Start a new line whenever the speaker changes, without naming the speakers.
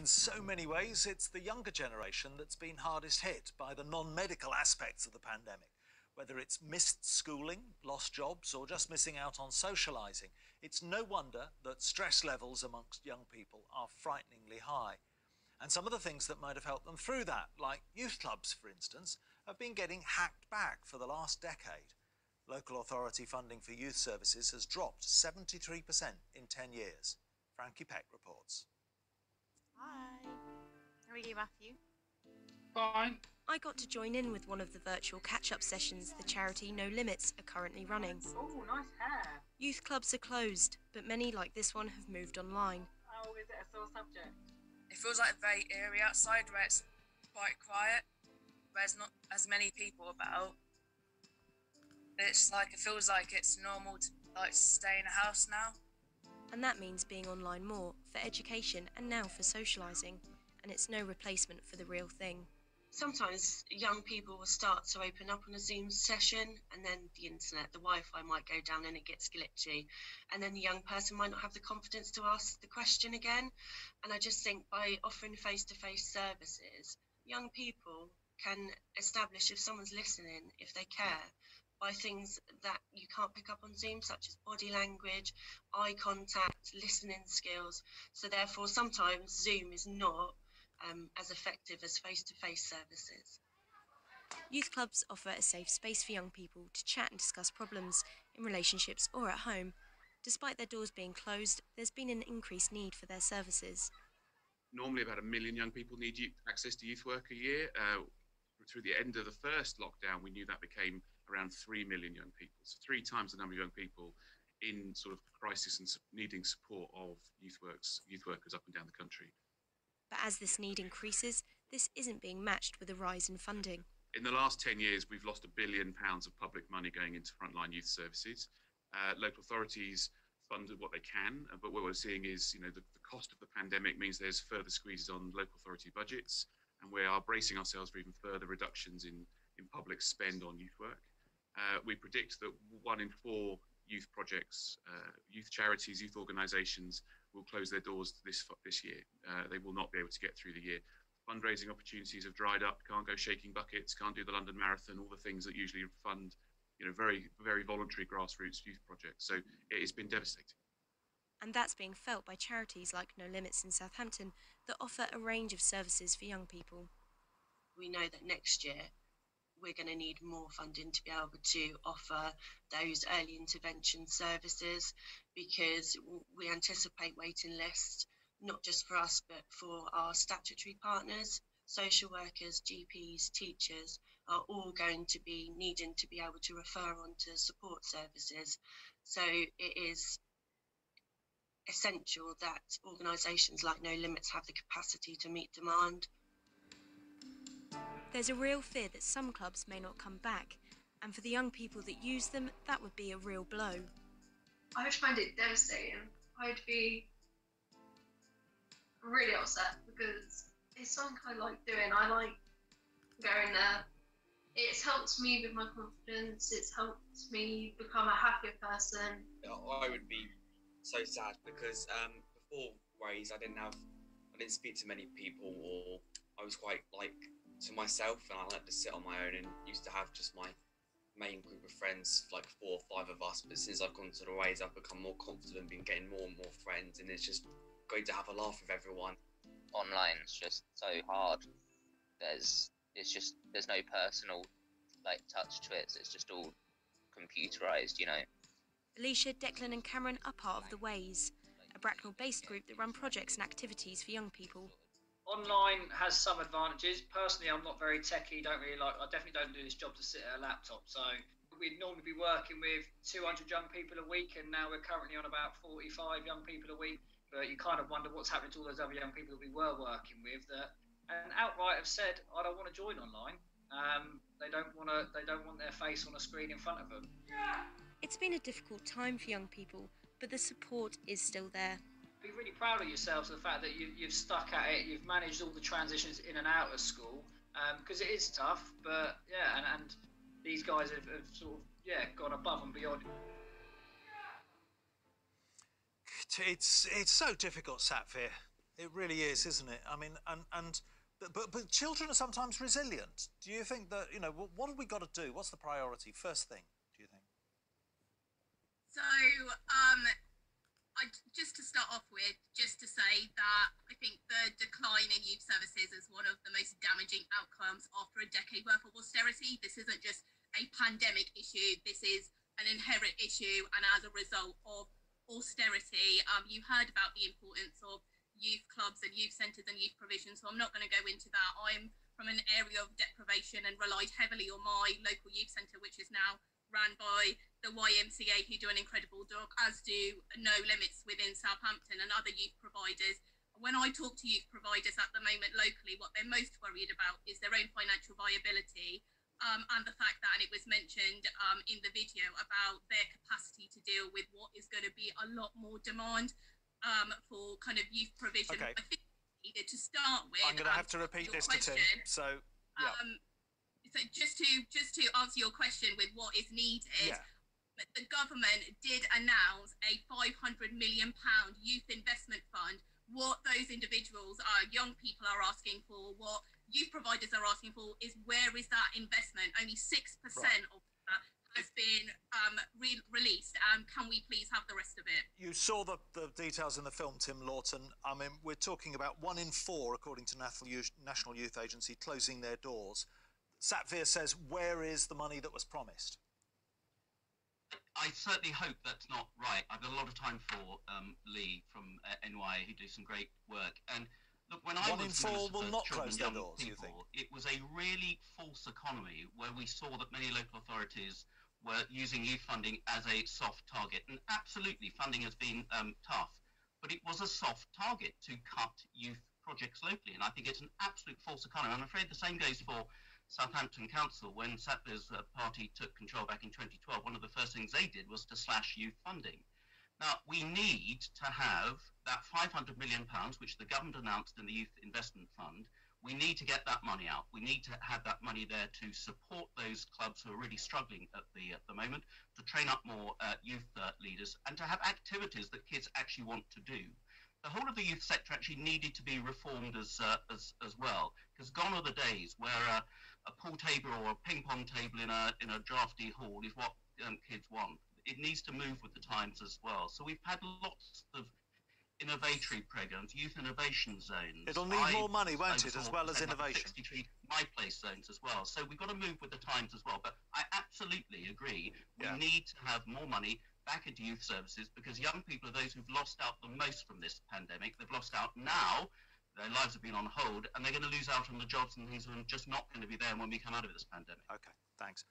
In so many ways, it's the younger generation that's been hardest hit by the non-medical aspects of the pandemic. Whether it's missed schooling, lost jobs, or just missing out on socialising, it's no wonder that stress levels amongst young people are frighteningly high. And some of the things that might have helped them through that, like youth clubs, for instance, have been getting hacked back for the last decade. Local authority funding for youth services has dropped 73% in 10 years. Frankie Peck reports.
Hi. How are you, Matthew?
Fine.
I got to join in with one of the virtual catch-up sessions the charity No Limits are currently running.
Oh, nice hair.
Youth clubs are closed, but many like this one have moved online.
Oh, is it a sore subject?
It feels like a very eerie outside where it's quite quiet, where there's not as many people about. It's like, it feels like it's normal to stay in a house now.
And that means being online more, for education and now for socialising. And it's no replacement for the real thing.
Sometimes young people will start to open up on a Zoom session and then the internet, the Wi-Fi might go down and it gets glitchy. And then the young person might not have the confidence to ask the question again. And I just think by offering face-to-face services, young people can establish if someone's listening, if they care, by things that you can't pick up on Zoom, such as body language, eye contact, listening skills. So therefore, sometimes Zoom is not as effective as face-to-face services.
Youth clubs offer a safe space for young people to chat and discuss problems in relationships or at home. Despite their doors being closed, there's been an increased need for their services.
Normally about 1 million young people need access to youth work a year. Through the end of the first lockdown, we knew that became around 3 million young people. So 3 times the number of young people in sort of crisis and needing support of youth workers up and down the country.
But as this need increases, this isn't being matched with a rise in funding.
In the last 10 years, we've lost £1 billion of public money going into frontline youth services. Local authorities funded what they can, but what we're seeing is, the cost of the pandemic means there's further squeezes on local authority budgets, and we are bracing ourselves for even further reductions in public spend on youth work. We predict that 1 in 4 youth projects, youth charities, youth organisations will close their doors this year. They will not be able to get through the year. Fundraising opportunities have dried up, can't go shaking buckets, can't do the London Marathon, all the things that usually fund, very, very voluntary grassroots youth projects. So it's been devastating.
And that's being felt by charities like No Limits in Southampton that offer a range of services for young people.
We know that next year we're going to need more funding to be able to offer those early intervention services, because we anticipate waiting lists, not just for us, but for our statutory partners. Social workers, GPs, teachers are all going to be needing to be able to refer on to support services. So it is essential that organisations like No Limits have the capacity to meet demand.
There's a real fear that some clubs may not come back, and for the young people that use them, that would be a real blow.
I would find it devastating. I'd be really upset because it's something I like doing. I like going there. It's helped me with my confidence. It's helped me become a happier person.
I would be so sad because before Waze, I didn't speak to many people, or I was quite to myself, and I like to sit on my own and used to have just my main group of friends, like 4 or 5 of us. But since I've gone to the Ways, I've become more confident, been getting more and more friends, and it's just great to have a laugh with everyone.
Online's just so hard. There's no personal touch to it. So it's just all computerized,
Alicia, Declan and Cameron are part of The Ways, a Bracknell-based group that run projects and activities for young people.
Online has some advantages. Personally, I'm not very techie, I definitely don't do this job to sit at a laptop. So we'd normally be working with 200 young people a week, and now we're currently on about 45 young people a week. But you kind of wonder what's happening to all those other young people that we were working with and outright have said, I don't want to join online. They don't want their face on a screen in front of them.
It's been a difficult time for young people, but the support is still there.
Be really proud of yourselves for the fact that you've stuck at it. You've managed all the transitions in and out of school, because it is tough. But yeah, and these guys have sort of gone above and beyond.
It's so difficult, Sapphire. It really is, isn't it? I mean, but children are sometimes resilient. Do you think that, you know, what have we got to do? What's the priority? First thing, do you think?
So, just to start off with, just to say that I think the decline in youth services is one of the most damaging outcomes after a decade worth of austerity. This isn't just a pandemic issue. This is an inherent issue, and as a result of austerity, you heard about the importance of youth clubs and youth centres and youth provision, so I'm not going to go into that. I'm from an area of deprivation and relied heavily on my local youth centre, which is now ran by the YMCA, who do an incredible job, as do No Limits within Southampton and other youth providers. When I talk to youth providers at the moment locally, what they're most worried about is their own financial viability, and the fact that, and it was mentioned in the video, about their capacity to deal with what is going to be a lot more demand for kind of youth provision.
Okay.
I think to start with,
I'm going to have to repeat this to Tim. So, yeah.
So just to answer your question with what is needed, the government did announce a £500 million youth investment fund. What those individuals young people are asking for, what youth providers are asking for, is where is that investment? Only 6% of that has been released. Can we please have the rest of it?
You saw the details in the film, Tim Lawton. I mean, we're talking about 1 in 4, according to National Youth Agency, closing their doors. Satvir says, where is the money that was promised?
I certainly hope that's not right. I've got a lot of time for Lee from NY, who do some great work. And look, when I
1 in 4 will not close their doors,
people,
you think?
It was a really false economy where we saw that many local authorities were using youth funding as a soft target. And absolutely, funding has been tough, but it was a soft target to cut youth projects locally. And I think it's an absolute false economy. I'm afraid the same goes for Southampton Council. When Satvir's party took control back in 2012, one of the first things they did was to slash youth funding. Now, we need to have that £500 million, which the government announced in the Youth Investment Fund. We need to get that money out. We need to have that money there to support those clubs who are really struggling at the moment, to train up more youth leaders, and to have activities that kids actually want to do. The whole of the youth sector actually needed to be reformed as well, because gone are the days where a pool table or a ping pong table in a drafty hall is what kids want. It needs to move with the times as well. So we've had lots of innovatory programs, youth innovation zones.
It'll need more money, won't it, as well as innovation?
63 My Place zones as well. So we've got to move with the times as well. But I absolutely agree. We need to have more money back into youth services, because young people are those who've lost out the most from this pandemic. They've lost out now. Their lives have been on hold, and they're going to lose out on the jobs and things that are just not going to be there when we come out of this pandemic.
Okay, thanks.